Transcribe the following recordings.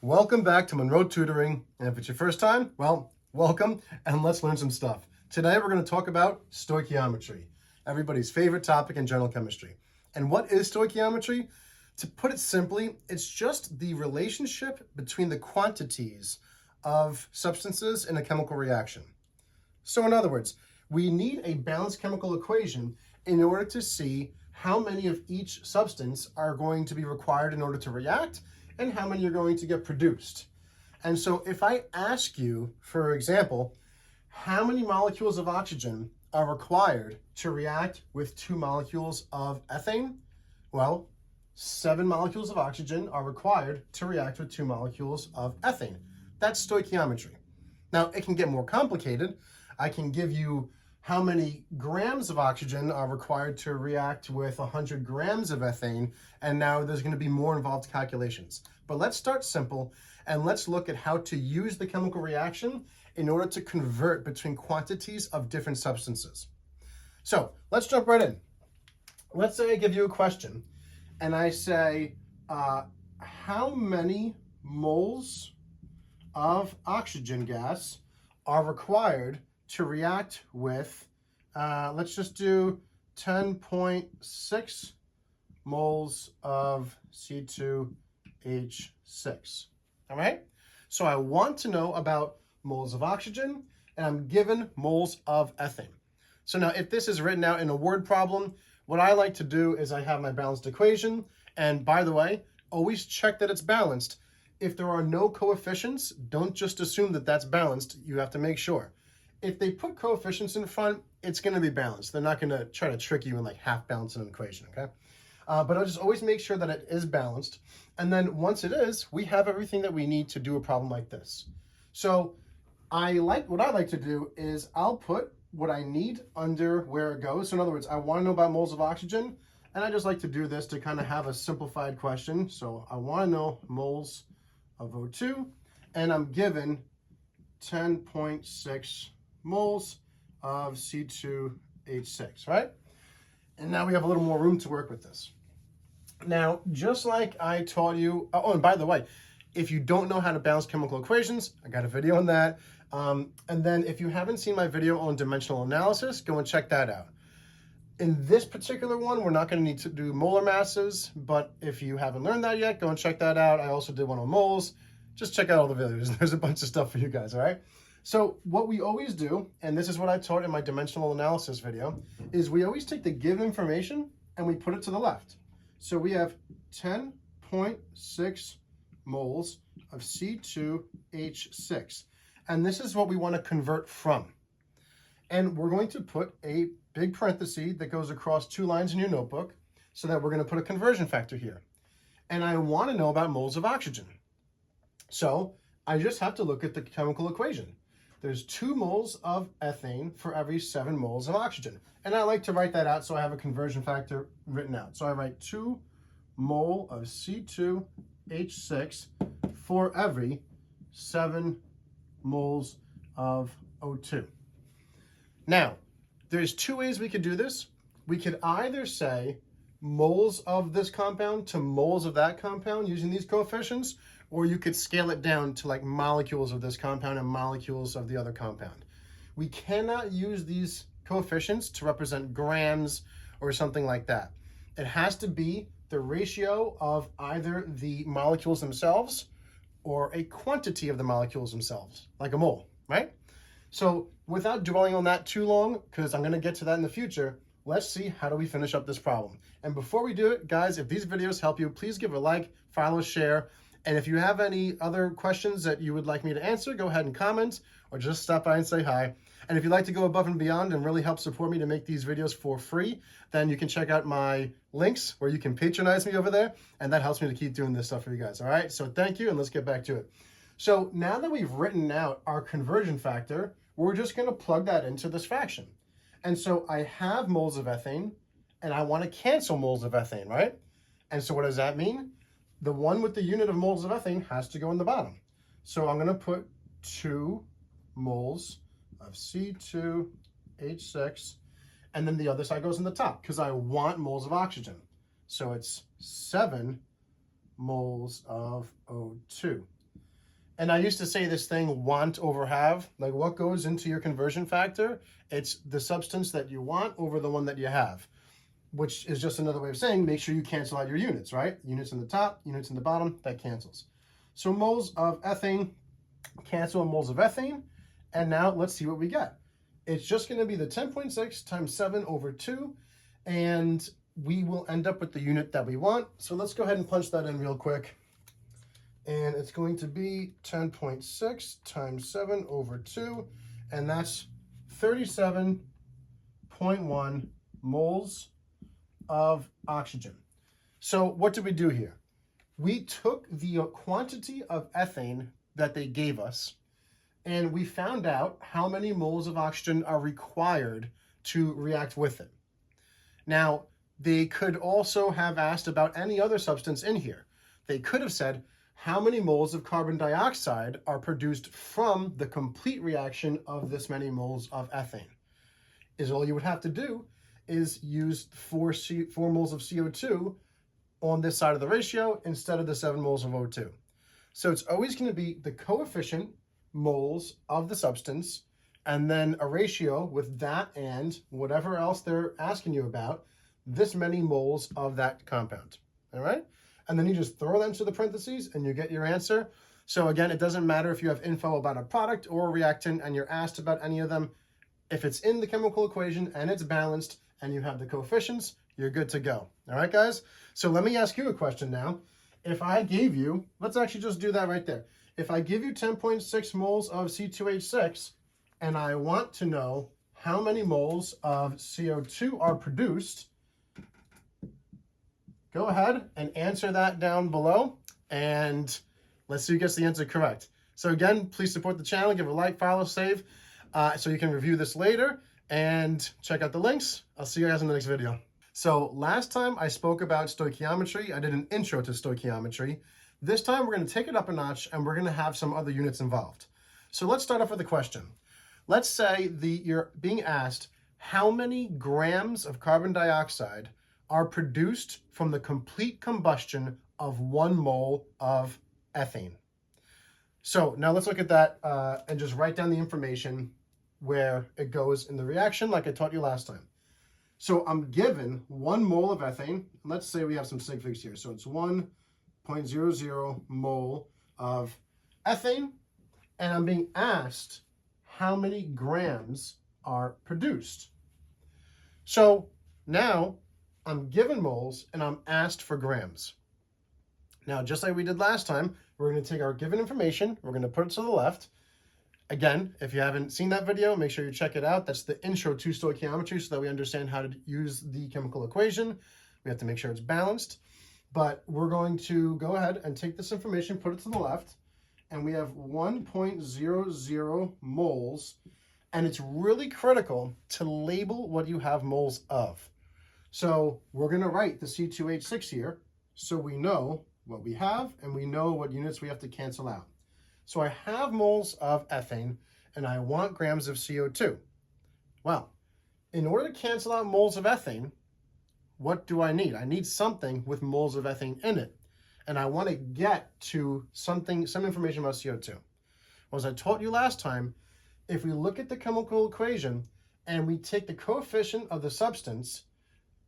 Welcome back to Monroe Tutoring, and if it's your first time, well, welcome, and let's learn some stuff. Today we're going to talk about stoichiometry, everybody's favorite topic in general chemistry. And what is stoichiometry? To put it simply, it's just the relationship between the quantities of substances in a chemical reaction. So in other words, we need a balanced chemical equation in order to see how many of each substance are going to be required in order to react and how many are going to get produced. And so if I ask you, for example, how many molecules of oxygen are required to react with 2 molecules of ethane? Well, 7 molecules of oxygen are required to react with 2 molecules of ethane. That's stoichiometry. Now, it can get more complicated. I can give you how many grams of oxygen are required to react with 100 grams of ethane, and now there's going to be more involved calculations. But let's start simple, and let's look at how to use the chemical reaction in order to convert between quantities of different substances. So let's jump right in. Let's say I give you a question, and I say, how many moles of oxygen gas are required to react with, let's just do 10.6 moles of C2H6, all right? So I want to know about moles of oxygen, and I'm given moles of ethane. So now if this is written out in a word problem, what I like to do is I have my balanced equation, and by the way, always check that it's balanced. If there are no coefficients, don't just assume that that's balanced, you have to make sure. If they put coefficients in front, it's going to be balanced. They're not going to try to trick you and like half balance an equation, okay? But I'll just always make sure that it is balanced. And then once it is, we have everything that we need to do a problem like this. So what I like to do is I'll put what I need under where it goes. So in other words, I want to know about moles of oxygen, and I just like to do this to kind of have a simplified question. So I want to know moles of O2, and I'm given 10.6 moles of C2H6, right? And now we have a little more room to work with this. Now, just like I taught you, oh, and by the way, if you don't know how to balance chemical equations, I got a video on that. And then if you haven't seen my video on dimensional analysis, go and check that out. In this particular one, we're not going to need to do molar masses, but if you haven't learned that yet, go and check that out. I also did one on moles. Just check out all the videos. There's a bunch of stuff for you guys, all right? So what we always do, and this is what I taught in my dimensional analysis video, is we always take the given information and we put it to the left. So we have 10.6 moles of C2H6. And this is what we want to convert from. And we're going to put a big parenthesis that goes across 2 lines in your notebook so that we're going to put a conversion factor here. And I want to know about moles of oxygen. So I just have to look at the chemical equation. There's 2 moles of ethane for every 7 moles of oxygen. And I like to write that out so I have a conversion factor written out. So I write 2 mole of C2H6 for every 7 moles of O2. Now, there's 2 ways we could do this. We could either say moles of this compound to moles of that compound using these coefficients, or you could scale it down to like molecules of this compound and molecules of the other compound. We cannot use these coefficients to represent grams or something like that. It has to be the ratio of either the molecules themselves or a quantity of the molecules themselves, like a mole, right? So without dwelling on that too long, because I'm going to get to that in the future, let's see how do we finish up this problem. And before we do it, guys, if these videos help you, please give a like, follow, share. And if you have any other questions that you would like me to answer, go ahead and comment or just stop by and say hi. And if you'd like to go above and beyond and really help support me to make these videos for free, then you can check out my links where you can patronize me over there. And that helps me to keep doing this stuff for you guys. All right, so thank you, and let's get back to it. So now that we've written out our conversion factor, we're just going to plug that into this fraction. And so I have moles of ethane, and I want to cancel moles of ethane, right? And so what does that mean? The one with the unit of moles of ethane has to go in the bottom. So I'm going to put 2 moles of C2H6, and then the other side goes in the top because I want moles of oxygen. So it's 7 moles of O2. And I used to say this thing, want over have. Like, what goes into your conversion factor? It's the substance that you want over the one that you have, which is just another way of saying make sure you cancel out your units, right? Units in the top, units in the bottom, that cancels. So moles of ethane cancel moles of ethane. And now let's see what we get. It's just going to be the 10.6 times 7 over 2. And we will end up with the unit that we want. So let's go ahead and punch that in real quick. And it's going to be 10.6 times 7 over 2, and that's 37.1 moles of oxygen. So what did we do here? We took the quantity of ethane that they gave us, and we found out how many moles of oxygen are required to react with it. Now, they could also have asked about any other substance in here. They could have said, how many moles of carbon dioxide are produced from the complete reaction of this many moles of ethane? Is all you would have to do is use 4 moles of CO2 on this side of the ratio instead of the 7 moles of O2. So it's always going to be the coefficient moles of the substance and then a ratio with that and whatever else they're asking you about, this many moles of that compound. All right? And then you just throw them to the parentheses and you get your answer. So again, it doesn't matter if you have info about a product or a reactant and you're asked about any of them. If it's in the chemical equation and it's balanced and you have the coefficients, you're good to go. All right, guys? So let me ask you a question now. If I gave you, let's actually just do that right there. If I give you 10.6 moles of C2H6 and I want to know how many moles of CO2 are produced, go ahead and answer that down below, and let's see who gets the answer correct. So again, please support the channel, give a like, follow, save, so you can review this later, and check out the links. I'll see you guys in the next video. So last time I spoke about stoichiometry, I did an intro to stoichiometry. This time we're going to take it up a notch, and we're going to have some other units involved. So let's start off with a question. Let's say you're being asked how many grams of carbon dioxide are produced from the complete combustion of 1 mole of ethane. So now let's look at that and just write down the information where it goes in the reaction like I taught you last time. So I'm given 1 mole of ethane. Let's say we have some sig figs here. So it's 1.00 mole of ethane. And I'm being asked how many grams are produced. So now I'm given moles and I'm asked for grams. Now, just like we did last time, we're going to take our given information, we're going to put it to the left. Again, if you haven't seen that video, make sure you check it out. That's the intro to stoichiometry so that we understand how to use the chemical equation. We have to make sure it's balanced. But we're going to go ahead and take this information, put it to the left, and we have 1.00 moles. And it's really critical to label what you have moles of. So we're going to write the C2H6 here so we know what we have and we know what units we have to cancel out. So I have moles of ethane and I want grams of CO2. Well, in order to cancel out moles of ethane, what do I need? I need something with moles of ethane in it. And I want to get to some information about CO2. Well, as I taught you last time, if we look at the chemical equation and we take the coefficient of the substance,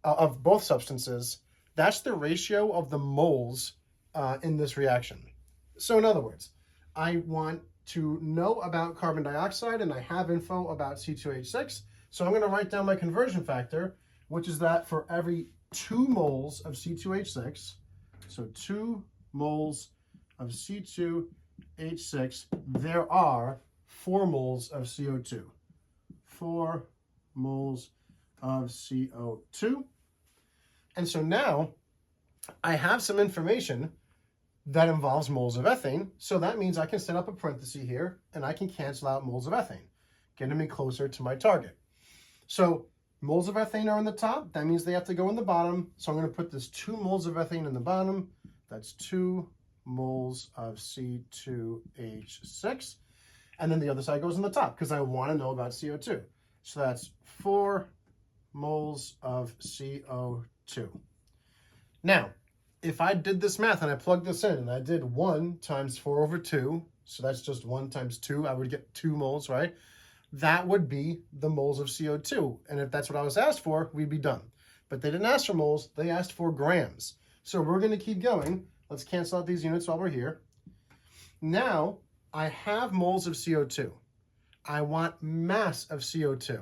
of both substances, that's the ratio of the moles in this reaction. So in other words, I want to know about carbon dioxide and I have info about C2H6. So I'm going to write down my conversion factor, which is that for every 2 moles of C2H6, so 2 moles of C2H6, there are 4 moles of CO2. 4 moles of CO2. And so now I have some information that involves moles of ethane. So that means I can set up a parenthesis here and I can cancel out moles of ethane, getting me closer to my target. So moles of ethane are on the top. That means they have to go in the bottom. So I'm going to put this 2 moles of ethane in the bottom. That's 2 moles of C2H6. And then the other side goes in the top because I want to know about CO2. So that's 4 moles of CO2. Now, if I did this math and I plugged this in and I did 1 times 4 over 2, so that's just 1 times 2, I would get 2 moles, right? That would be the moles of CO2. And if that's what I was asked for, we'd be done. But they didn't ask for moles, they asked for grams. So we're going to keep going. Let's cancel out these units while we're here. Now, I have moles of CO2. I want mass of CO2.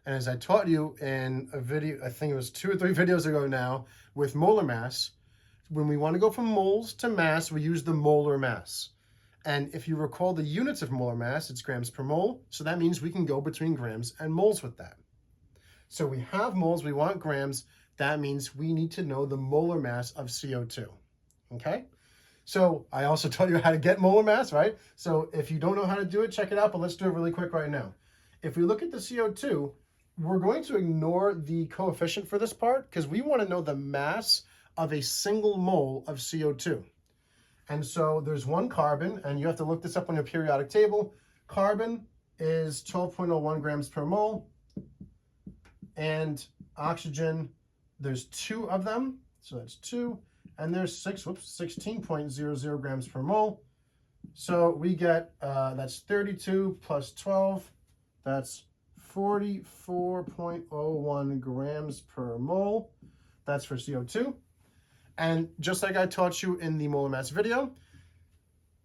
And as I taught you in a video, I think it was 2 or 3 videos ago now, with molar mass, when we want to go from moles to mass, we use the molar mass. And if you recall the units of molar mass, it's grams per mole. So that means we can go between grams and moles with that. So we have moles, we want grams. That means we need to know the molar mass of CO2, okay? So I also taught you how to get molar mass, right? So if you don't know how to do it, check it out, but let's do it really quick right now. If we look at the CO2, we're going to ignore the coefficient for this part because we want to know the mass of a single mole of CO2. And so there's 1 carbon, and you have to look this up on your periodic table. Carbon is 12.01 grams per mole, and oxygen, there's 2 of them, so that's 2, and there's 16.00 grams per mole. So we get, that's 32 plus 12, that's 44.01 grams per mole. That's for CO2. And just like I taught you in the molar mass video,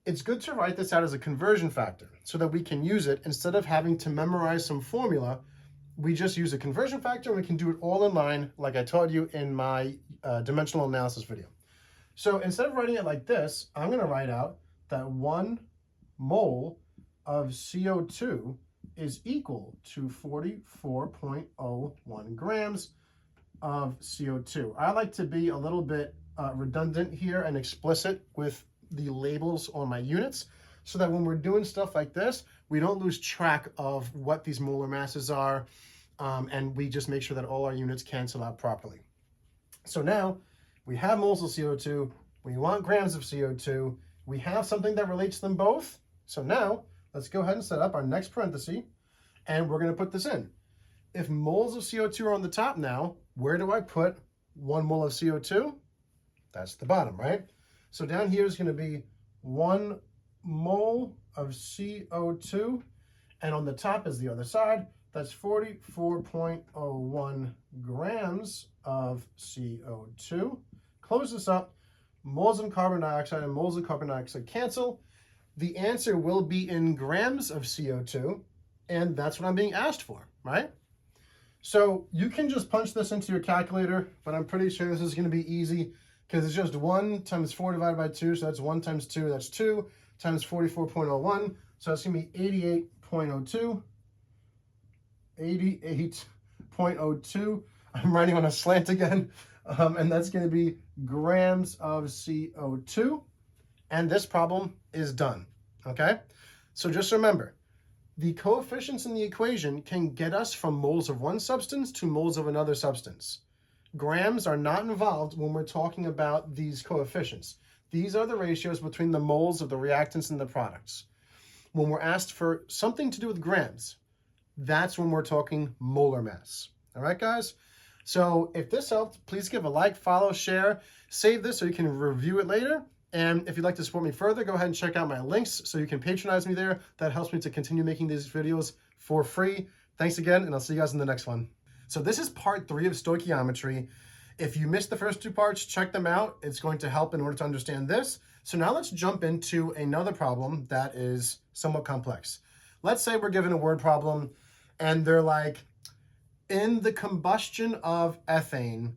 it's good to write this out as a conversion factor so that we can use it instead of having to memorize some formula. We just use a conversion factor and we can do it all in line like I taught you in my dimensional analysis video. So instead of writing it like this, I'm going to write out that 1 mole of CO2 is equal to 44.01 grams of CO2. I like to be a little bit redundant here and explicit with the labels on my units so that when we're doing stuff like this, we don't lose track of what these molar masses are, and we just make sure that all our units cancel out properly. So now we have moles of CO2, we want grams of CO2, we have something that relates them both. So now let's go ahead and set up our next parenthesis, and we're going to put this in. If moles of CO2 are on the top now, where do I put 1 mole of CO2? That's the bottom, right? So down here is going to be 1 mole of CO2, and on the top is the other side. That's 44.01 grams of CO2. Close this up. Moles of carbon dioxide and moles of carbon dioxide cancel. The answer will be in grams of CO2, and that's what I'm being asked for, right? So you can just punch this into your calculator, but I'm pretty sure this is going to be easy because it's just 1 times 4 divided by 2, so that's 1 times 2, that's 2, times 44.01, so that's going to be 88.02. 88.02. I'm writing on a slant again, and that's going to be grams of CO2, and this problem is done, okay? So just remember, the coefficients in the equation can get us from moles of one substance to moles of another substance. Grams are not involved when we're talking about these coefficients. These are the ratios between the moles of the reactants and the products. When we're asked for something to do with grams, that's when we're talking molar mass. All right, guys? So if this helped, please give a like, follow, share, save this so you can review it later. And if you'd like to support me further, go ahead and check out my links so you can patronize me there. That helps me to continue making these videos for free. Thanks again, and I'll see you guys in the next one. So this is part 3 of stoichiometry. If you missed the first 2 parts, check them out. It's going to help in order to understand this. So now let's jump into another problem that is somewhat complex. Let's say we're given a word problem, and they're like, in the combustion of ethane,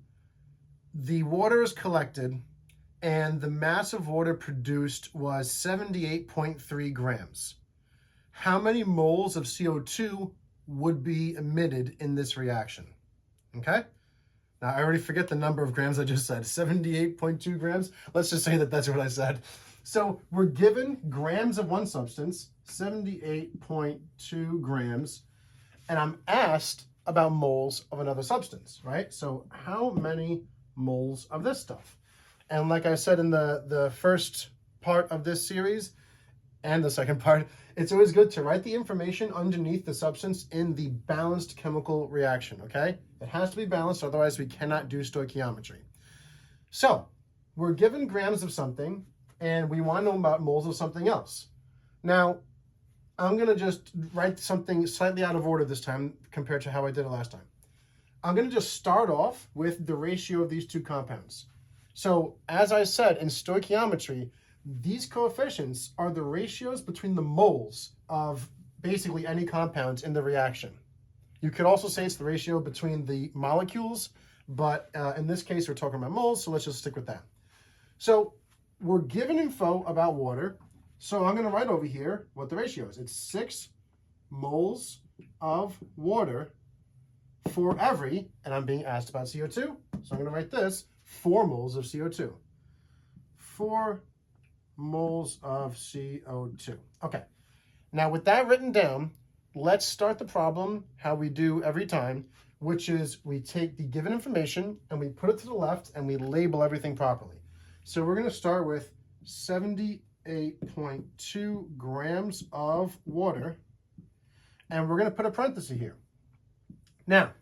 the water is collected, and the mass of water produced was 78.3 grams. How many moles of CO2 would be emitted in this reaction? Okay? Now, I already forget the number of grams I just said, 78.2 grams. Let's just say that that's what I said. So we're given grams of one substance, 78.2 grams, and I'm asked about moles of another substance, right? So how many moles of this stuff? And like I said in the first part of this series and the second part, it's always good to write the information underneath the substance in the balanced chemical reaction, okay? It has to be balanced, otherwise we cannot do stoichiometry. So we're given grams of something, and we want to know about moles of something else. Now, I'm going to just write something slightly out of order this time compared to how I did it last time. I'm going to just start off with the ratio of these two compounds. So, as I said, in stoichiometry, these coefficients are the ratios between the moles of basically any compounds in the reaction. You could also say it's the ratio between the molecules, but in this case, we're talking about moles, so let's just stick with that. So we're given info about water, so I'm going to write over here what the ratio is. It's 6 moles of water for every, and I'm being asked about CO2, so I'm going to write this, 4 moles of CO2. 4 moles of CO2. Okay, now with that written down, let's start the problem how we do every time, which is we take the given information and we put it to the left and we label everything properly. So we're going to start with 78.2 grams of water, and we're going to put a parenthesis here. Now,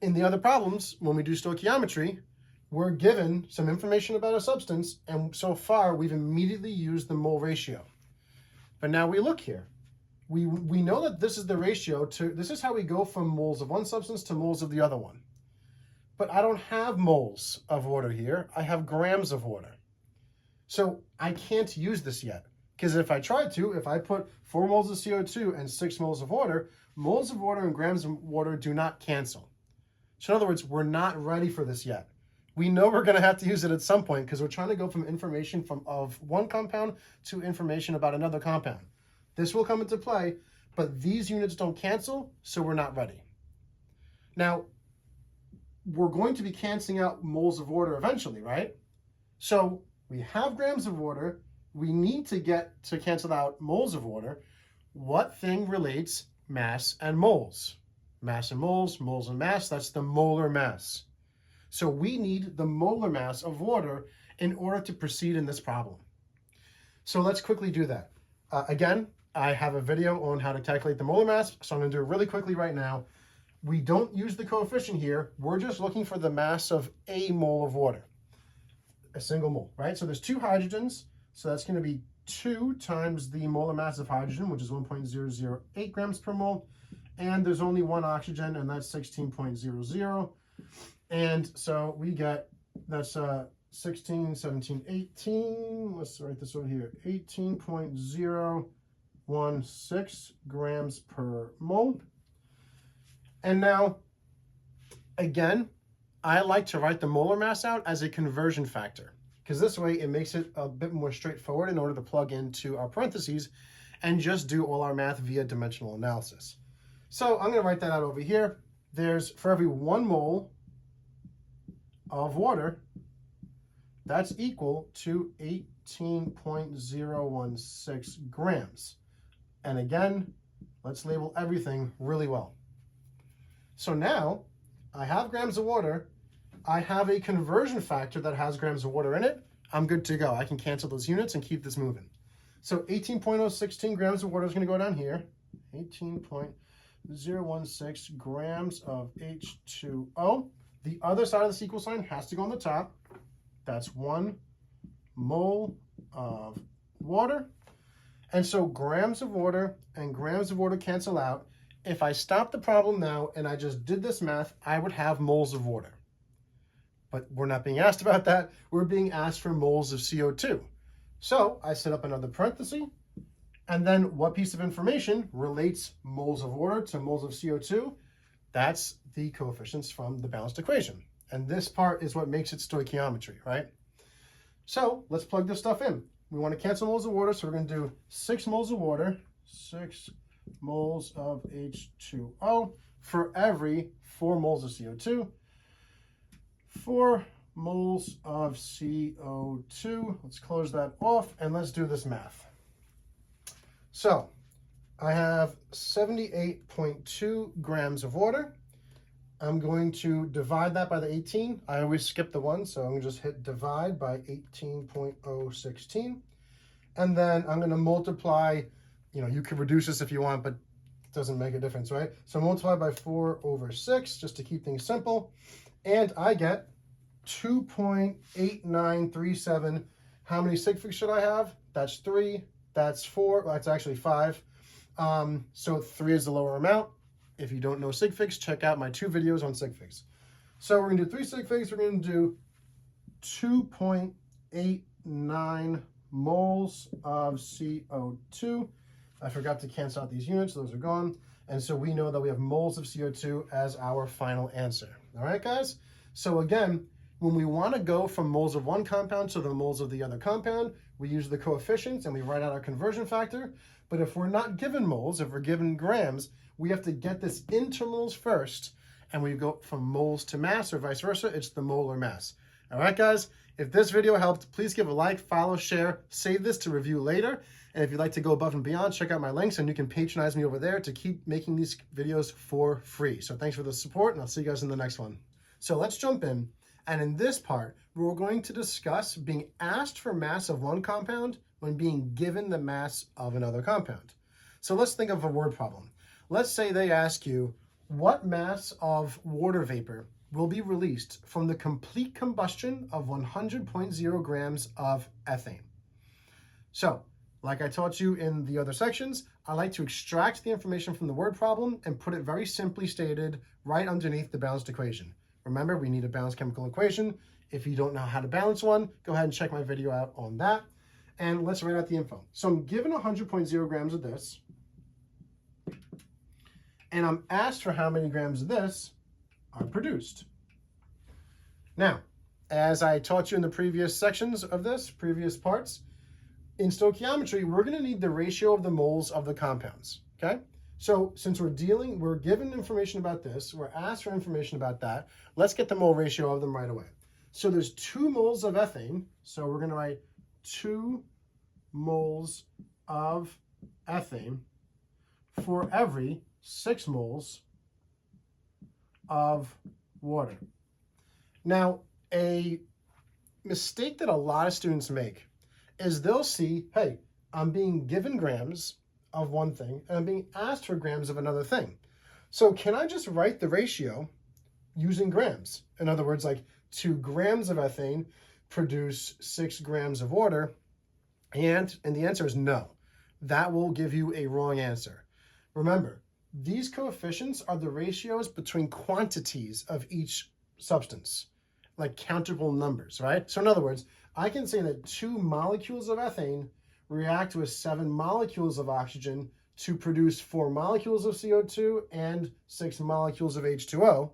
in the other problems, when we do stoichiometry, we're given some information about a substance, and so far we've immediately used the mole ratio. But now we look here. We know that this is the ratio to, this is how we go from moles of one substance to moles of the other one. But I don't have moles of water here. I have grams of water. So I can't use this yet. Because if I tried to, if I put 4 moles of CO2 and 6 moles of water and grams of water do not cancel. So in other words, we're not ready for this yet. We know we're going to have to use it at some point because we're trying to go from information of one compound to information about another compound. This will come into play, but these units don't cancel, so we're not ready. Now, we're going to be canceling out moles of water eventually, right? So we have grams of water. We need to get to cancel out moles of water. What thing relates mass and moles? Mass and moles, moles and mass, that's the molar mass. So we need the molar mass of water in order to proceed in this problem. So let's quickly do that. Again, I have a video on how to calculate the molar mass, so I'm going to do it really quickly right now. We don't use the coefficient here. We're just looking for the mass of a mole of water, a single mole, right? So there's 2 hydrogens, so that's going to be 2 times the molar mass of hydrogen, which is 1.008 grams per mole, and there's only 1 oxygen, and that's 16.00. And so we get, that's 16, 17, 18, let's write this over here, 18.016 grams per mole. And now, again, I like to write the molar mass out as a conversion factor, because this way it makes it a bit more straightforward in order to plug into our parentheses and just do all our math via dimensional analysis. So I'm going to write that out over here. There's, for every 1 mole of water, that's equal to 18.016 grams. And again, let's label everything really well. So now I have grams of water. I have a conversion factor that has grams of water in it. I'm good to go. I can cancel those units and keep this moving. So 18.016 grams of water is going to go down here. 18.016 grams of H2O. The other side of this equal sign has to go on the top. That's 1 mole of water. And so grams of water and grams of water cancel out. If I stop the problem now and I just did this math, I would have moles of water. But we're not being asked about that. We're being asked for moles of CO2. So I set up another parenthesis. And then what piece of information relates moles of water to moles of CO2? That's the coefficients from the balanced equation. And this part is what makes it stoichiometry, right? So let's plug this stuff in. We want to cancel moles of water, so we're going to do 6 moles of water, 6 moles of H2O for every 4 moles of CO2. 4 moles of CO2. Let's close that off and let's do this math. So I have 78.2 grams of water. I'm going to divide that by the 18. I always skip the 1, so I'm going to just hit divide by 18.016. And then I'm going to multiply, you could reduce this if you want, but it doesn't make a difference, right? So multiply by 4/6, just to keep things simple. And I get 2.8937 How many sig figs should I have? That's 3. That's 4. Well, that's actually 5. So 3 is the lower amount. If you don't know sig figs, check out my 2 videos on sig figs. So we're going to do 3 sig figs. We're going to do 2.89 moles of CO2. I forgot to cancel out these units. Those are gone. And so we know that we have moles of CO2 as our final answer. All right, guys? So again, when we want to go from moles of one compound to the moles of the other compound, we use the coefficients and we write out our conversion factor. But if we're not given moles, if we're given grams, we have to get this into moles first, and we go from moles to mass or vice versa. It's the molar mass. All right, guys, if this video helped, please give a like, follow, share, save this to review later. And if you'd like to go above and beyond, check out my links, and you can patronize me over there to keep making these videos for free. So thanks for the support, and I'll see you guys in the next one. So let's jump in. And in this part, we're going to discuss being asked for mass of one compound when being given the mass of another compound. So let's think of a word problem. Let's say they ask you, what mass of water vapor will be released from the complete combustion of 100.0 grams of ethane? So, like I taught you in the other sections, I like to extract the information from the word problem and put it very simply stated right underneath the balanced equation. Remember, we need a balanced chemical equation. If you don't know how to balance one, go ahead and check my video out on that. And let's write out the info. So I'm given 100.0 grams of this, and I'm asked for how many grams of this are produced. Now, as I taught you in the previous sections of this, previous parts, in stoichiometry, we're going to need the ratio of the moles of the compounds, okay? So since we're given information about this, we're asked for information about that, let's get the mole ratio of them right away. So there's 2 moles of ethane, so we're going to write 2 moles of ethane for every 6 moles of water. Now, a mistake that a lot of students make is they'll see, hey, I'm being given grams of one thing and I'm being asked for grams of another thing. So can I just write the ratio using grams? In other words, like 2 grams of ethane produce 6 grams of water, and the answer is no. That will give you a wrong answer. Remember, these coefficients are the ratios between quantities of each substance, like countable numbers, right? So in other words, I can say that 2 molecules of ethane react with 7 molecules of oxygen to produce 4 molecules of CO2 and 6 molecules of H2O.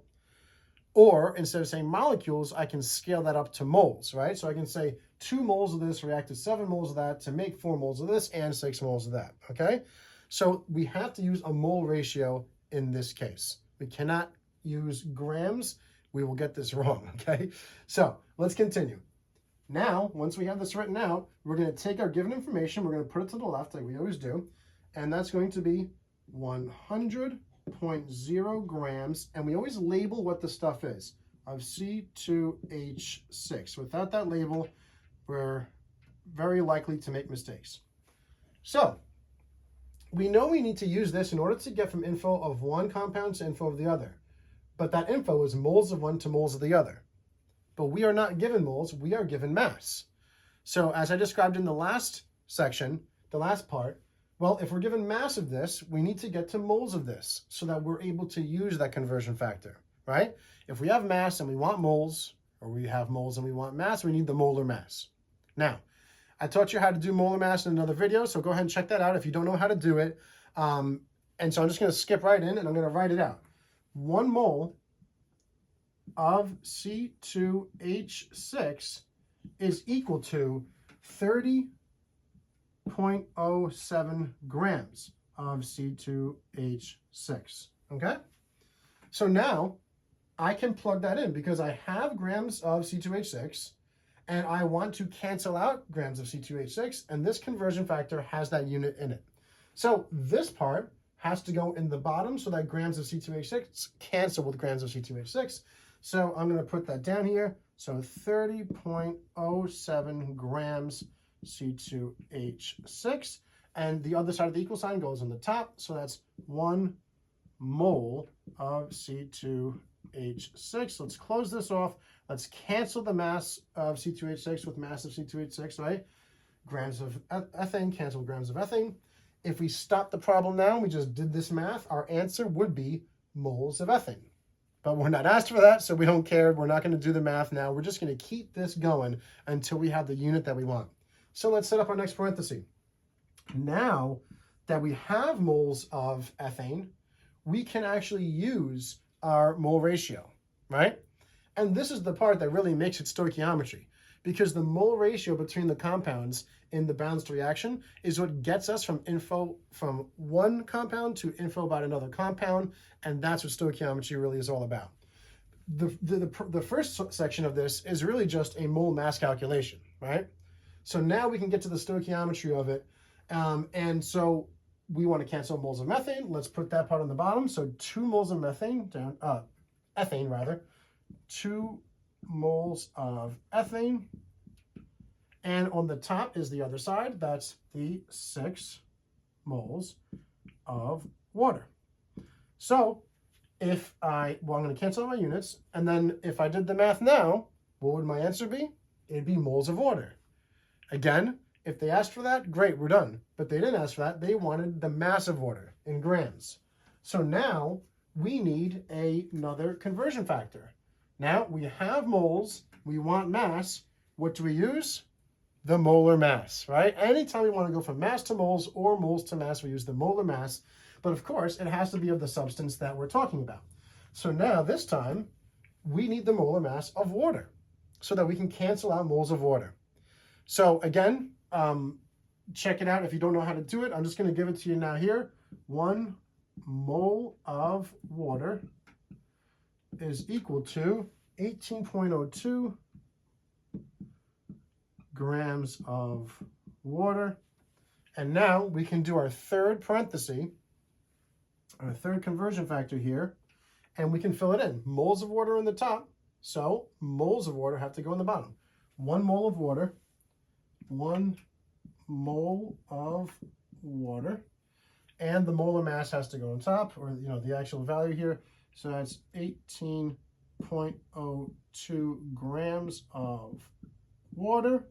Or instead of saying molecules, I can scale that up to moles, right? So I can say 2 moles of this react to 7 moles of that to make 4 moles of this and 6 moles of that, okay? So we have to use a mole ratio in this case. We cannot use grams. We will get this wrong, okay? So let's continue. Now, once we have this written out, we're going to take our given information, we're going to put it to the left like we always do, and that's going to be 100.0 grams, and we always label what the stuff is, of C2H6. Without that label, we're very likely to make mistakes. So, we know we need to use this in order to get from info of one compound to info of the other, but that info is moles of one to moles of the other. But we are not given moles, we are given mass. So as I described in the last section, the last part, well, if we're given mass of this, we need to get to moles of this so that we're able to use that conversion factor, right? If we have mass and we want moles, or we have moles and we want mass, we need the molar mass. Now, I taught you how to do molar mass in another video, so go ahead and check that out if you don't know how to do it. And so I'm just going to skip right in and I'm going to write it out. 1 mole of C2H6 is equal to 30.07 grams of C2H6, okay? So now I can plug that in because I have grams of C2H6 and I want to cancel out grams of C2H6, and this conversion factor has that unit in it. So this part has to go in the bottom so that grams of C2H6 cancel with grams of C2H6. So I'm going to put that down here. So 30.07 grams C2H6. And the other side of the equal sign goes on the top. So that's 1 mole of C2H6. Let's close this off. Let's cancel the mass of C2H6 with mass of C2H6, right? Grams of ethane cancel grams of ethane. If we stop the problem now, we just did this math, our answer would be moles of ethane. But we're not asked for that, so we don't care. We're not going to do the math now. We're just going to keep this going until we have the unit that we want. So let's set up our next parenthesis. Now that we have moles of ethane, we can actually use our mole ratio, right? And this is the part that really makes it stoichiometry, because the mole ratio between the compounds in the balanced reaction is what gets us from info from one compound to info about another compound, and that's what stoichiometry really is all about. The first section of this is really just a mole mass calculation, right? So now we can get to the stoichiometry of it, and so we want to cancel moles of methane. Let's put that part on the bottom. So 2 moles of methane down, ethane rather, 2 moles of ethane. And on the top is the other side. That's the 6 moles of water. So if I'm going to cancel my units. And then if I did the math now, what would my answer be? It'd be moles of water. Again, if they asked for that, great, we're done. But they didn't ask for that. They wanted the mass of water in grams. So now we need another conversion factor. Now we have moles, we want mass. What do we use? The molar mass, right? Anytime we want to go from mass to moles or moles to mass, we use the molar mass. But of course, it has to be of the substance that we're talking about. So now this time, we need the molar mass of water so that we can cancel out moles of water. So again, check it out if you don't know how to do it. I'm just going to give it to you now here. 1 mole of water is equal to 18.02 grams of water. And now we can do our third parenthesis, our third conversion factor here, and we can fill it in. Moles of water on the top, so moles of water have to go in the bottom. 1 mole of water, 1 mole of water, and the molar mass has to go on top, or the actual value here. So that's 18.02 grams of water.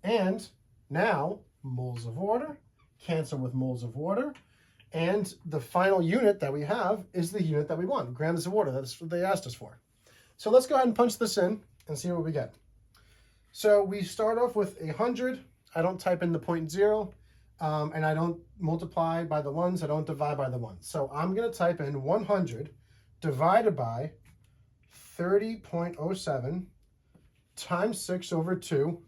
And now moles of water cancel with moles of water, and the final unit that we have is the unit that we want, grams of water. That's what they asked us for. So let's go ahead and punch this in and see what we get. So we start off with 100. I don't type in the 0.0, and I don't multiply by the ones. I don't divide by the ones. So I'm going to type in 100 divided by 30.07 times 6 over 2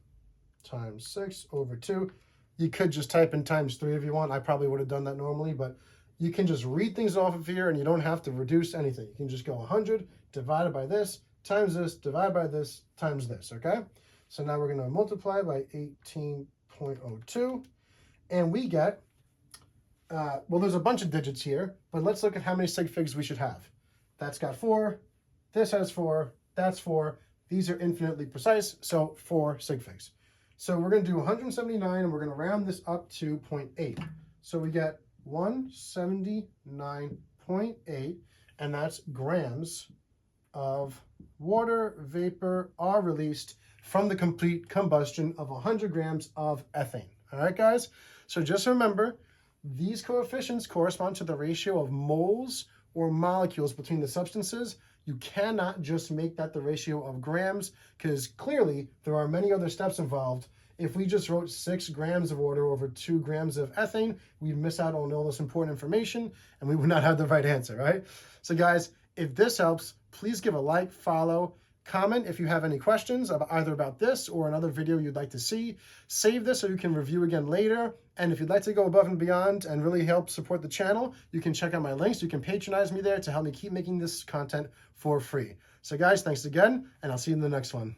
times 6 over 2. You could just type in times 3 if you want. I probably would have done that normally, but you can just read things off of here and you don't have to reduce anything. You can just go 100 divided by this times this, divided by this, times this, okay? So now we're going to multiply by 18.02, and we get, well, there's a bunch of digits here, but let's look at how many sig figs we should have. That's got 4, this has 4, that's 4. These are infinitely precise, so 4 sig figs. So we're going to do 179, and we're going to round this up to 0.8. So we get 179.8, and that's grams of water vapor are released from the complete combustion of 100 grams of ethane. All right, guys? So just remember, these coefficients correspond to the ratio of moles or molecules between the substances. You cannot just make that the ratio of grams, because clearly there are many other steps involved. If we just wrote 6 grams of water over 2 grams of ethane, we'd miss out on all this important information, and we would not have the right answer, right? So guys, if this helps, please give a like, follow, comment if you have any questions either about this or another video you'd like to see. Save this so you can review again later. And if you'd like to go above and beyond and really help support the channel, you can check out my links. You can patronize me there to help me keep making this content for free. So guys, thanks again, and I'll see you in the next one.